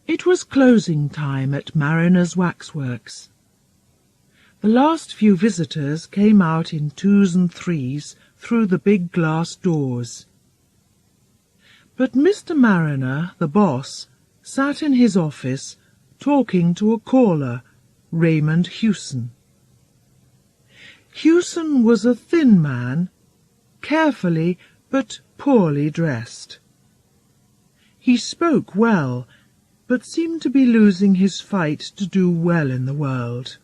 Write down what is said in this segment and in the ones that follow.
It was closing time at Marriner's Waxworks. The last few visitors came out in twos and threes through the big glass doors. But Mr. Marriner, the boss, sat in his office talking to a caller, Raymond Hewson. Hewson was a thin man, carefully but poorly dressed. He spoke well, but seemed to be losing his fight to do well in the world.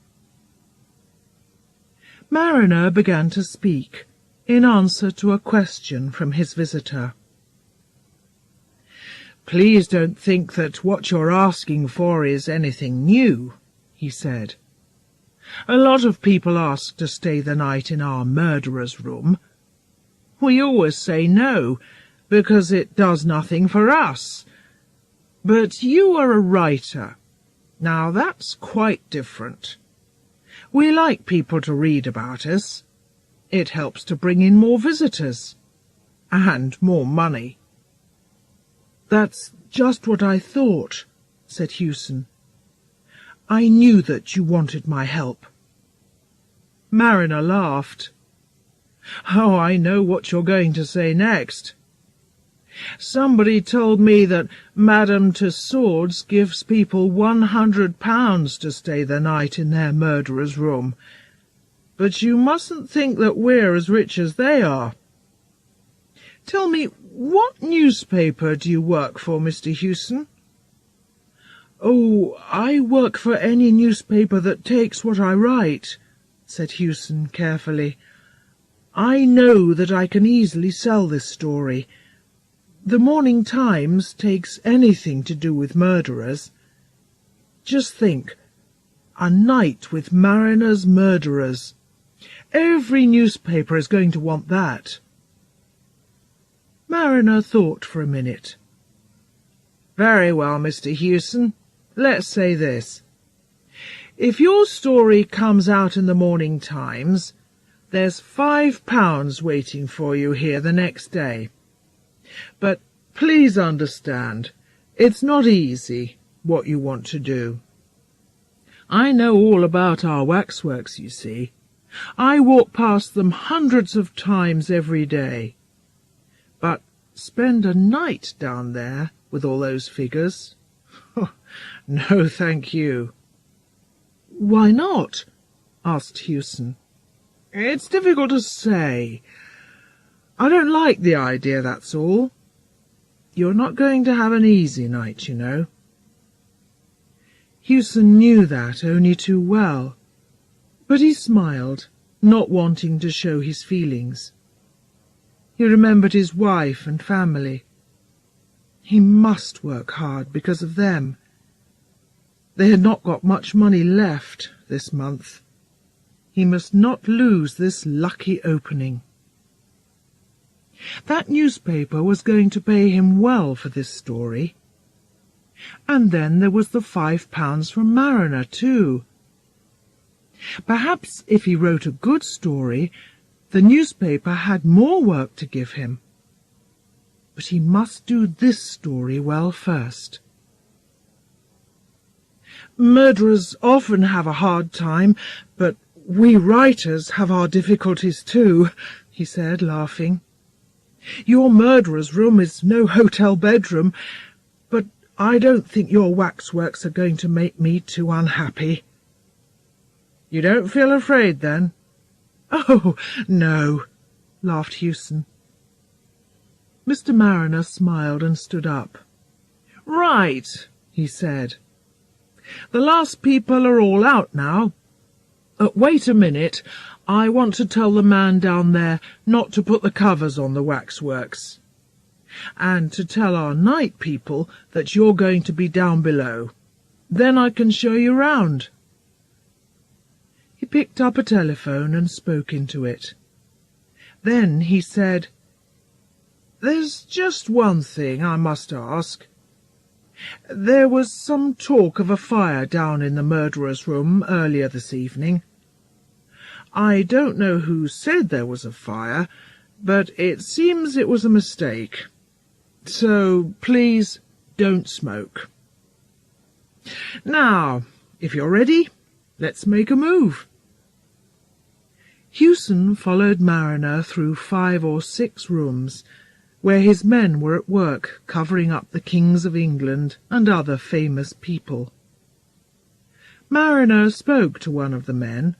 Marriner began to speak, in answer to a question from his visitor. "Please don't think that what you're asking for is anything new," he said. "A lot of people ask to stay the night in our murderer's room. We always say no, because it does nothing for us. But you are a writer. Now that's quite different. We like people to read about us. It helps to bring in more visitors. And more money." "That's just what I thought," said Hewson. "I knew that you wanted my help." Marriner laughed. "Oh, I know what you're going to say next. Somebody told me that Madame Tussauds gives people £100 to stay the night in their murderer's room. But you mustn't think that we're as rich as they are. Tell me, what newspaper do you work for, Mr. Hewson?" "Oh, I work for any newspaper that takes what I write," said Hewson carefully. "I know that I can easily sell this story. The Morning Times takes anything to do with murderers. Just think, a night with Marriner's murderers. Every newspaper is going to want that." Marriner thought for a minute. "Very well, Mr. Hewson, let's say this. If your story comes out in the Morning Times, there's £5 waiting for you here the next day. But please understand, it's not easy, what you want to do. I know all about our waxworks, you see. I walk past them hundreds of times every day. But spend a night down there with all those figures? No, thank you." "Why not?" asked Hewson. "It's difficult to say. I don't like the idea, that's all. You're not going to have an easy night, you know." Hewson knew that only too well, but he smiled, not wanting to show his feelings. He remembered his wife and family. He must work hard because of them. They had not got much money left this month. He must not lose this lucky opening. That newspaper was going to pay him well for this story. And then there was the £5 from Marriner, too. Perhaps if he wrote a good story, the newspaper had more work to give him. But he must do this story well first. "Murderers often have a hard time, but we writers have our difficulties too," he said, laughing. "Your murderer's room is no hotel bedroom, but I don't think your waxworks are going to make me too unhappy." "You don't feel afraid, then?" "Oh, no," laughed Hewson. Mr. Marriner smiled and stood up. "Right," he said. "The last people are all out now. Wait a minute. I want to tell the man down there not to put the covers on the waxworks, and to tell our night people that you're going to be down below. Then I can show you round." He picked up a telephone and spoke into it. Then he said, "There's just one thing I must ask. There was some talk of a fire down in the murderer's room earlier this evening. I don't know who said there was a fire, but it seems it was a mistake. So please don't smoke." Now, if you're ready, let's make a move." Hewson followed Marriner through 5 or 6 rooms, where his men were at work covering up the kings of England and other famous people. Marriner spoke to one of the men,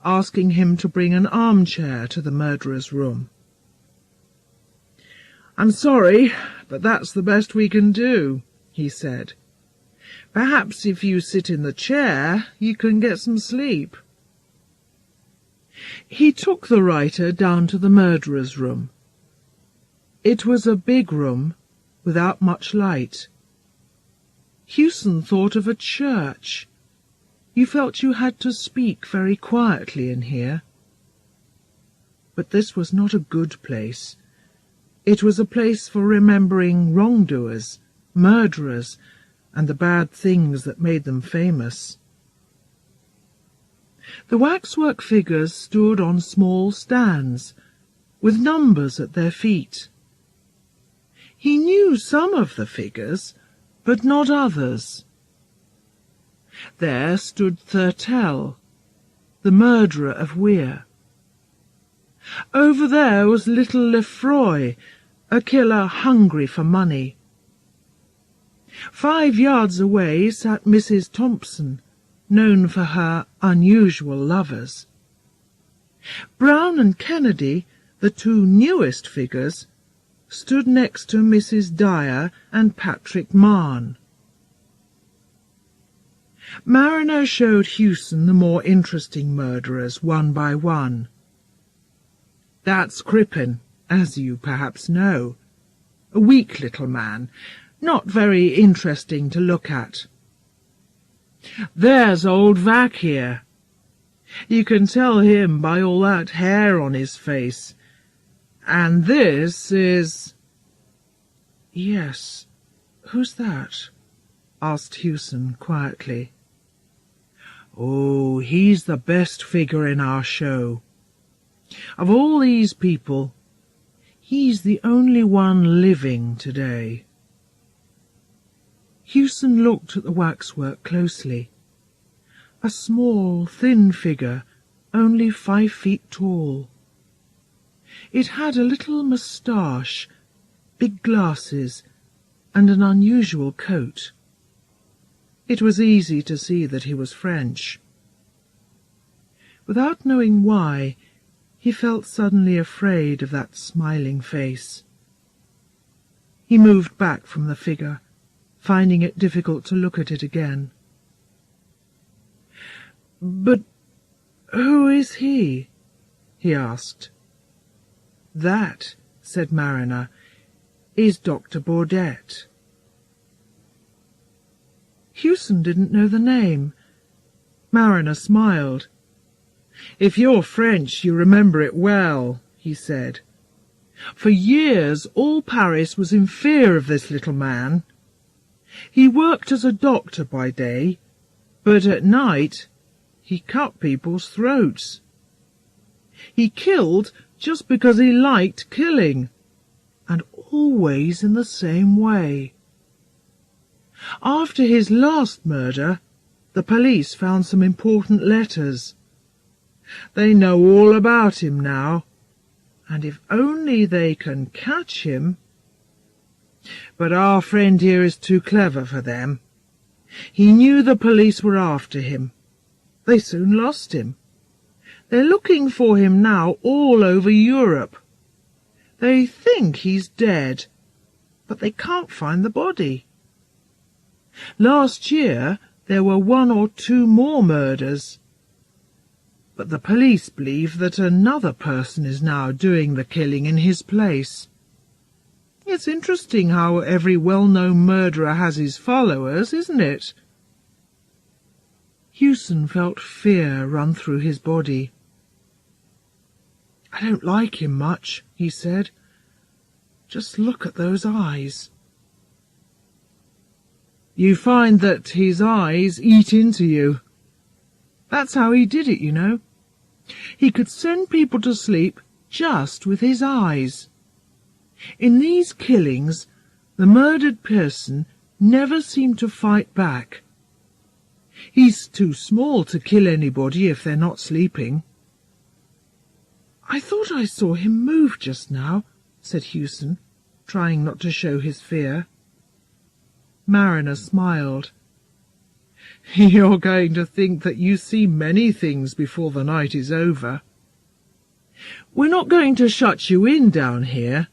asking him to bring an armchair to the murderer's room. "I'm sorry, but that's the best we can do," he said. "Perhaps if you sit in the chair, you can get some sleep." He took the writer down to the murderer's room. It was a big room, without much light. Hewson thought of a church. You felt you had to speak very quietly in here. But this was not a good place. It was a place for remembering wrongdoers, murderers, and the bad things that made them famous. The waxwork figures stood on small stands, with numbers at their feet. He knew some of the figures, but not others. There stood Thurtell, the murderer of Weir. Over there was little Lefroy, a killer hungry for money. 5 yards away sat Mrs. Thompson, known for her unusual lovers. Brown and Kennedy, the 2 newest figures, stood next to Mrs. Dyer and Patrick Mahon. Marriner showed Hewson the more interesting murderers one by one. "That's Crippen, as you perhaps know. A weak little man, not very interesting to look at. There's old Vac here. You can tell him by all that hair on his face. And this is—" "Yes, who's that?" asked Hewson quietly. "Oh, he's the best figure in our show. Of all these people, he's the only one living today." Hewson looked at the waxwork closely. A small, thin figure, only 5 feet tall. It had a little moustache, big glasses, and an unusual coat. It was easy to see that he was French. Without knowing why, he felt suddenly afraid of that smiling face. He moved back from the figure, finding it difficult to look at it again. "But who is he?" he asked. "That," said Marriner, "is Dr. Baudet." Hewson didn't know the name. Marriner smiled. "If you're French, you remember it well," he said. "For years all Paris was in fear of this little man. He worked as a doctor by day, but at night he cut people's throats. He killed just because he liked killing, and always in the same way. After his last murder, the police found some important letters. They know all about him now, and if only they can catch him... But our friend here is too clever for them. He knew the police were after him. They soon lost him. They're looking for him now all over Europe. They think he's dead, but they can't find the body. Last year there were 1 or 2 more murders, but the police believe that another person is now doing the killing in his place. It's interesting how every well-known murderer has his followers, isn't it?" Hewson felt fear run through his body. "I don't like him much," he said. "Just look at those eyes." "You find that his eyes eat into you. That's how he did it, you know. He could send people to sleep just with his eyes. In these killings, the murdered person never seemed to fight back. He's too small to kill anybody if they're not sleeping." "I thought I saw him move just now," said Hewson, trying not to show his fear. Marriner smiled. "You're going to think that you see many things before the night is over. We're not going to shut you in down here.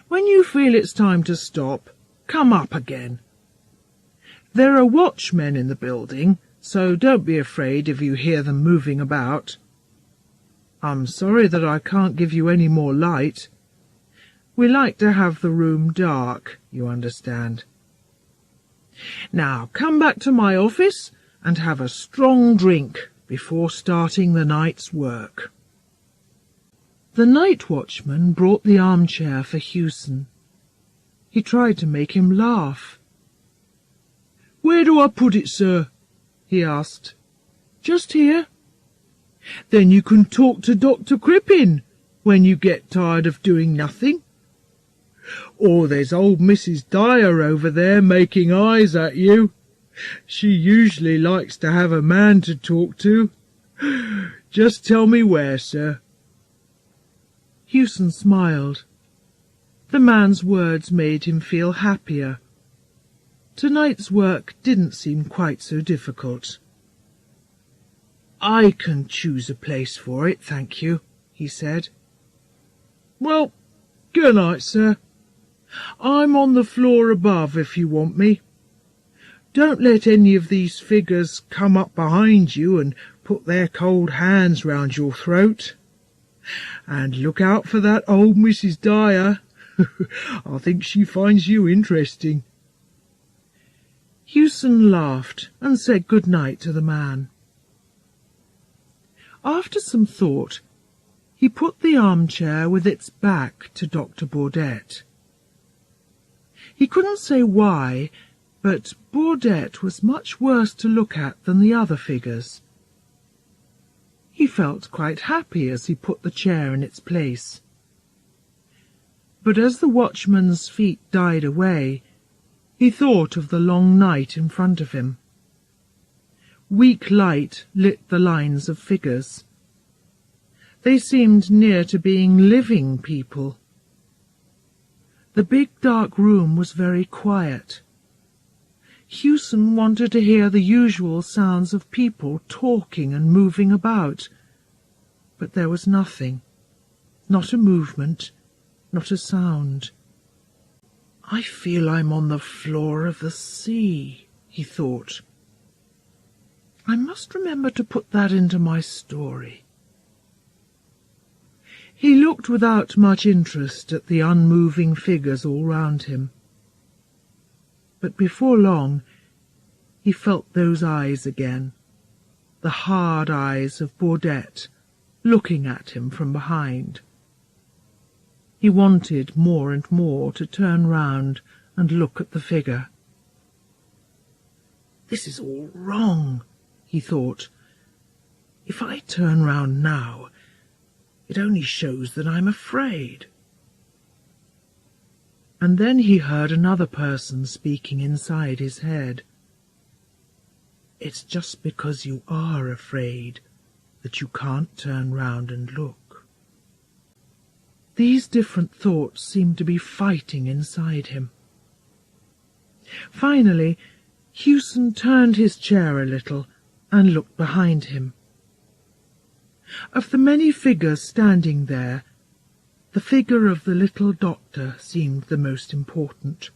When you feel it's time to stop, come up again. There are watchmen in the building, so don't be afraid if you hear them moving about. I'm sorry that I can't give you any more light. We like to have the room dark, you understand. Now come back to my office and have a strong drink before starting the night's work." The night watchman brought the armchair for Hewson. He tried to make him laugh. "Where do I put it, sir?" he asked. "Just here. Then you can talk to Dr. Crippen when you get tired of doing nothing. Or there's old Mrs. Dyer over there making eyes at you. She usually likes to have a man to talk to. Just tell me where, sir." Hewson smiled. The man's words made him feel happier. Tonight's work didn't seem quite so difficult. "I can choose a place for it, thank you," he said. "Well, good night, sir. I'm on the floor above if you want me. Don't let any of these figures come up behind you and put their cold hands round your throat. And look out for that old Mrs. Dyer. I think she finds you interesting." Hewson laughed and said good night to the man. After some thought, he put the armchair with its back to Dr. Baudette. He couldn't say why, but Baudette was much worse to look at than the other figures. He felt quite happy as he put the chair in its place. But as the watchman's feet died away, he thought of the long night in front of him. Weak light lit the lines of figures. They seemed near to being living people. The big dark room was very quiet. Hewson wanted to hear the usual sounds of people talking and moving about, but there was nothing, not a movement, not a sound. "I feel I'm on the floor of the sea," he thought. "I must remember to put that into my story." He looked without much interest at the unmoving figures all round him. But before long he felt those eyes again, the hard eyes of Baudette, looking at him from behind. He wanted more and more to turn round and look at the figure. "This is all wrong," he thought. "If I turn round now, it only shows that I'm afraid." And then he heard another person speaking inside his head. "It's just because you are afraid that you can't turn round and look." These different thoughts seemed to be fighting inside him. Finally, Hewson turned his chair a little and looked behind him. Of the many figures standing there, the figure of the little doctor seemed the most important.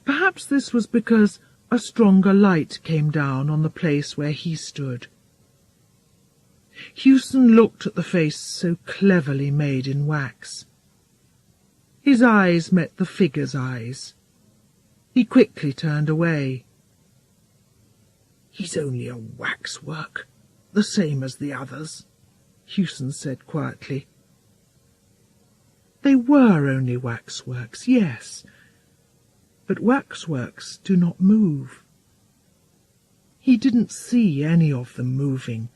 Perhaps this was because a stronger light came down on the place where he stood. Hewson looked at the face so cleverly made in wax. His eyes met the figure's eyes. He quickly turned away. "He's only a waxwork, the same as the others," Hewson said quietly. They were only waxworks, yes, but waxworks do not move. He didn't see any of them moving,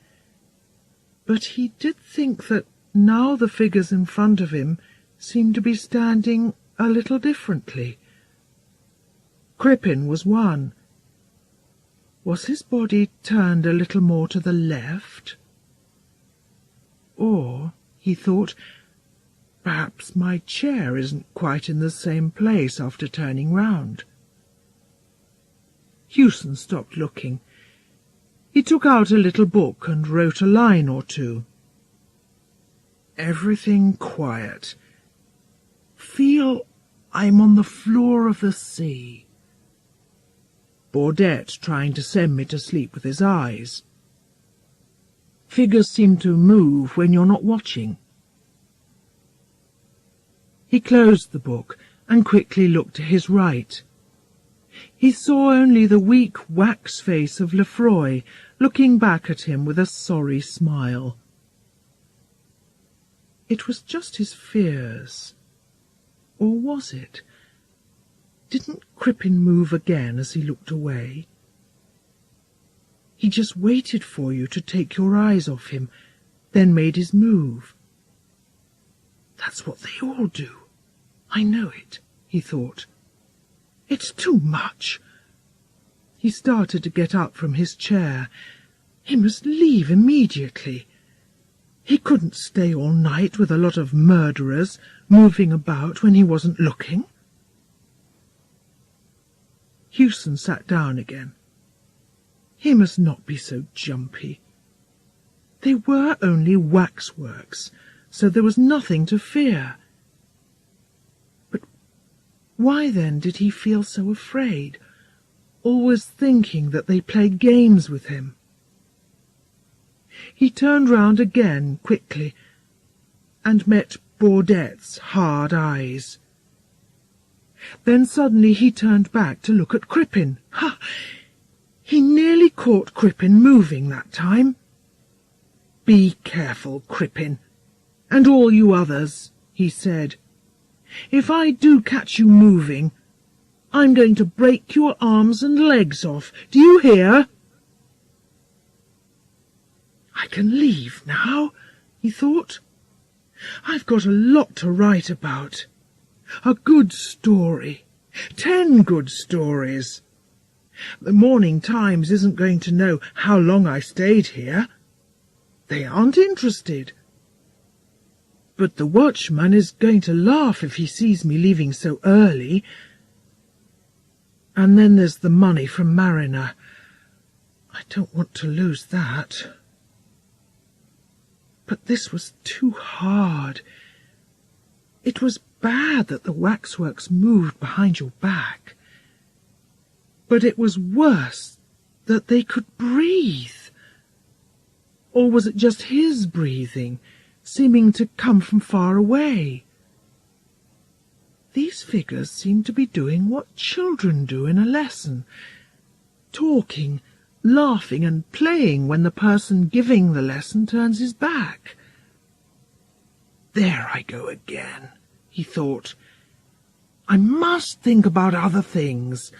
but he did think that now the figures in front of him seemed to be standing a little differently. Crippen was one. Was his body turned a little more to the left? Or, he thought, perhaps my chair isn't quite in the same place after turning round. Hewson stopped looking. He took out a little book and wrote a line or two. Everything quiet. Feel I'm on the floor of the sea. Baudette trying to send me to sleep with his eyes. Figures seem to move when you're not watching. He closed the book and quickly looked to his right. He saw only the weak wax face of Lefroy looking back at him with a sorry smile. It was just his fears. Or was it? Didn't Crippen move again as he looked away? He just waited for you to take your eyes off him, then made his move. That's what they all do. I know it, he thought. It's too much. He started to get up from his chair. He must leave immediately. He couldn't stay all night with a lot of murderers moving about when he wasn't looking. Hewson sat down again. He must not be so jumpy. They were only waxworks, so there was nothing to fear. But why then did he feel so afraid, always thinking that they played games with him? He turned round again quickly and met Baudette's hard eyes. Then suddenly he turned back to look at Crippen. Ha! He nearly caught Crippen moving that time. "Be careful, Crippen, and all you others," he said. "If I do catch you moving, I'm going to break your arms and legs off. Do you hear?" I can leave now, he thought. I've got a lot to write about. A good story. 10 good stories. The Morning Times isn't going to know how long I stayed here. They aren't interested. But the watchman is going to laugh if he sees me leaving so early. And then there's the money from Marriner. I don't want to lose that. But this was too hard. It was bad that the waxworks moved behind your back. But it was worse that they could breathe. Or was it just his breathing, seeming to come from far away? These figures seemed to be doing what children do in a lesson, talking, laughing and playing when the person giving the lesson turns his back. There I go again, he thought. I must think about other things.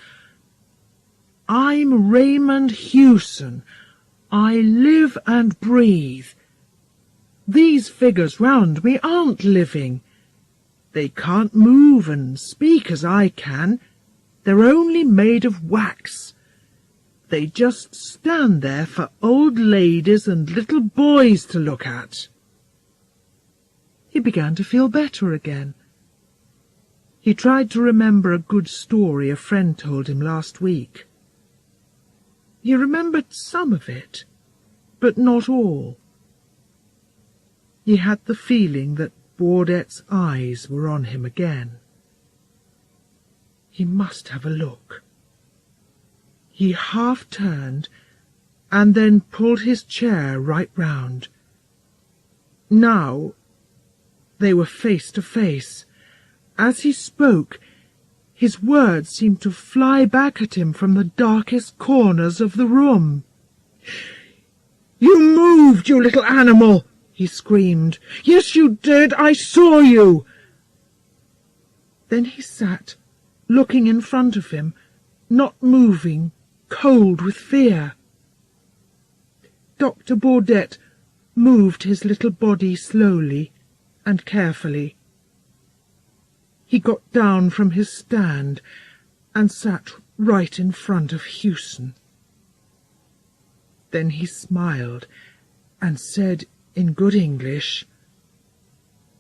I'm Raymond Hewson. I live and breathe. These figures round me aren't living. They can't move and speak as I can. They're only made of wax. They just stand there for old ladies and little boys to look at. He began to feel better again. He tried to remember a good story a friend told him last week. He remembered some of it, but not all. He had the feeling that Baudette's eyes were on him again. He must have a look. He half turned and then pulled his chair right round. Now they were face to face. As he spoke, his words seemed to fly back at him from the darkest corners of the room. "You moved, you little animal!" he screamed. "Yes, you did! I saw you!" Then he sat, looking in front of him, not moving, cold with fear. Dr. Baudette moved his little body slowly and carefully. He got down from his stand and sat right in front of Hewson. Then he smiled and said in good English,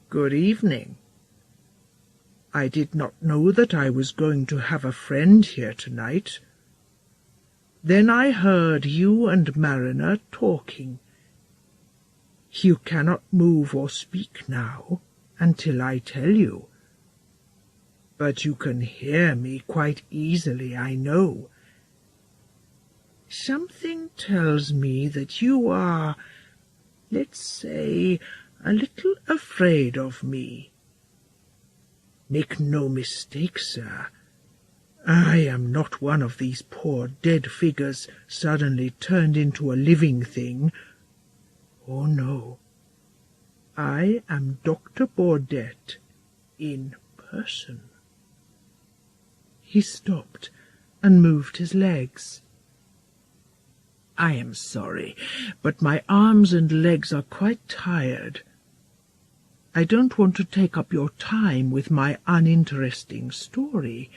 "Good evening. I did not know that I was going to have a friend here tonight. Then I heard you and Marriner talking. You cannot move or speak now until I tell you. But you can hear me quite easily, I know. Something tells me that you are, let's say, a little afraid of me. Make no mistake, sir. I am not one of these poor dead figures suddenly turned into a living thing. Oh, no. I am Dr. Baudet in person." He stopped and moved his legs. "I am sorry, but my arms and legs are quite tired. I don't want to take up your time with my uninteresting story.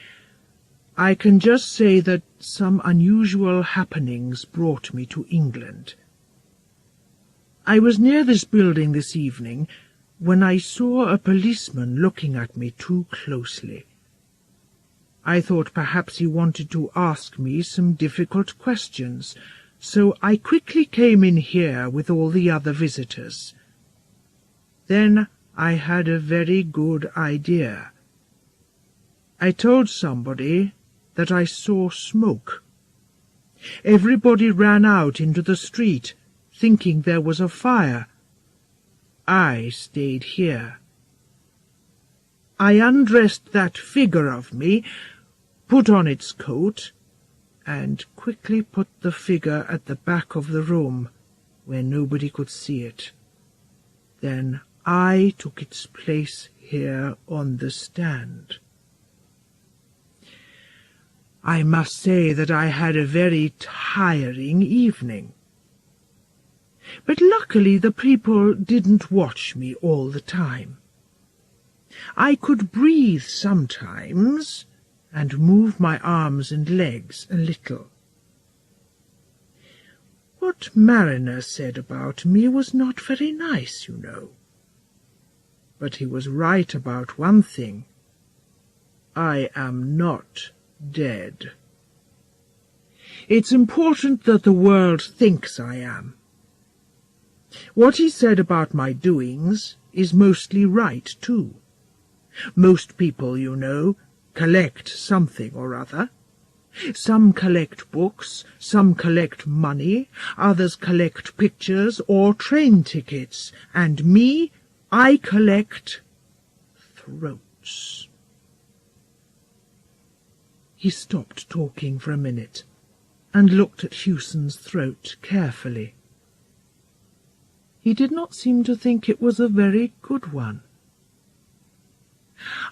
I can just say that some unusual happenings brought me to England. I was near this building this evening when I saw a policeman looking at me too closely. I thought perhaps he wanted to ask me some difficult questions, so I quickly came in here with all the other visitors. Then I had a very good idea. I told somebody that I saw smoke. Everybody ran out into the street, thinking there was a fire. I stayed here. I undressed that figure of me, put on its coat, and quickly put the figure at the back of the room, where nobody could see it. Then I took its place here on the stand. I must say that I had a very tiring evening. But luckily the people didn't watch me all the time. I could breathe sometimes and move my arms and legs a little. What Marriner said about me was not very nice, you know. But he was right about one thing. I am not dead. It's important that the world thinks I am. What he said about my doings is mostly right, too. Most people, you know, collect something or other. Some collect books, some collect money, others collect pictures or train tickets, and me, I collect throats. He stopped talking for a minute and looked at Hewson's throat carefully. He did not seem to think it was a very good one.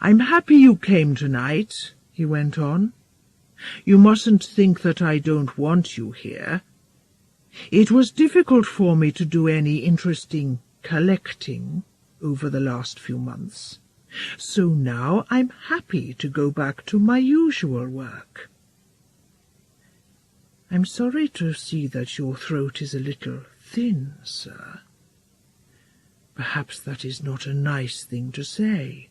"I'm happy you came tonight," he went on. "You mustn't think that I don't want you here. It was difficult for me to do any interesting collecting over the last few months, so now I'm happy to go back to my usual work. I'm sorry to see that your throat is a little thin, sir. Perhaps that is not a nice thing to say,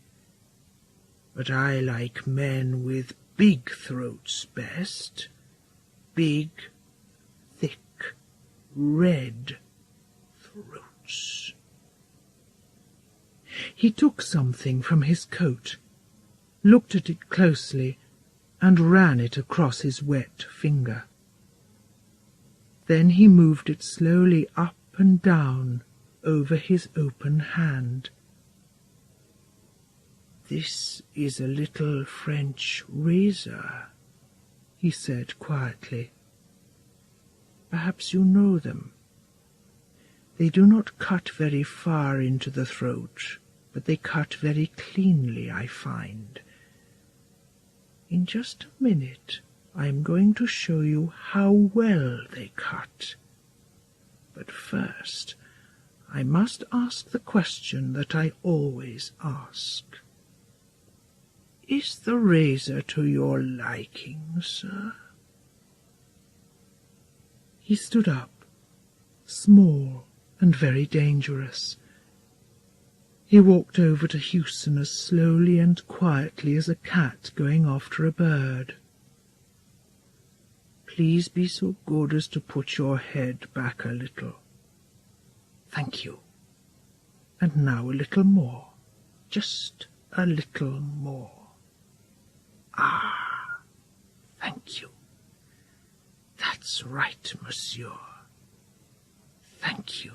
but I like men with big throats best. Big, thick, red throats." He took something from his coat, looked at it closely, and ran it across his wet finger. Then he moved it slowly up and down over his open hand. "This is a little French razor," he said quietly. "Perhaps you know them. They do not cut very far into the throat, but they cut very cleanly, I find. In just a minute I am going to show you how well they cut. But first I must ask the question that I always ask. Is the razor to your liking, sir?" He stood up small and very dangerous. He walked over to Hewson as slowly and quietly as a cat going after a bird. "Please be so good as to put your head back a little. Thank you. And now a little more, just a little more. Ah, thank you. That's right, monsieur. Thank you.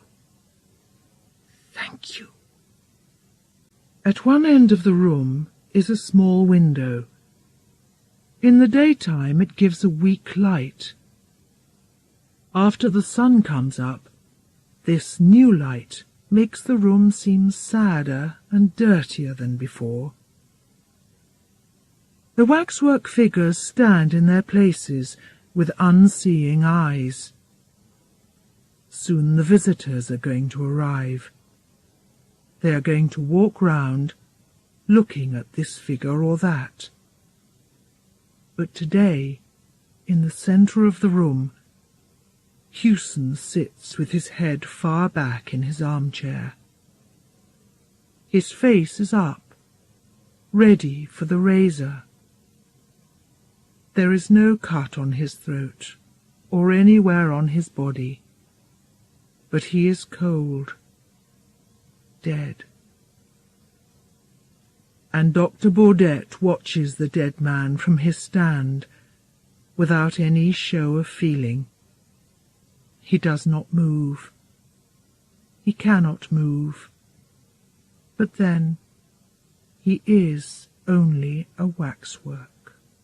Thank you." At one end of the room is a small window. In the daytime it gives a weak light. After the sun comes up, this new light makes the room seem sadder and dirtier than before. The waxwork figures stand in their places with unseeing eyes. Soon the visitors are going to arrive. They are going to walk round, looking at this figure or that. But today, in the centre of the room, Hewson sits with his head far back in his armchair. His face is up, ready for the razor. There is no cut on his throat or anywhere on his body, but he is cold, dead. And Dr. Baudette watches the dead man from his stand without any show of feeling. He does not move. He cannot move. But then he is only a waxwork.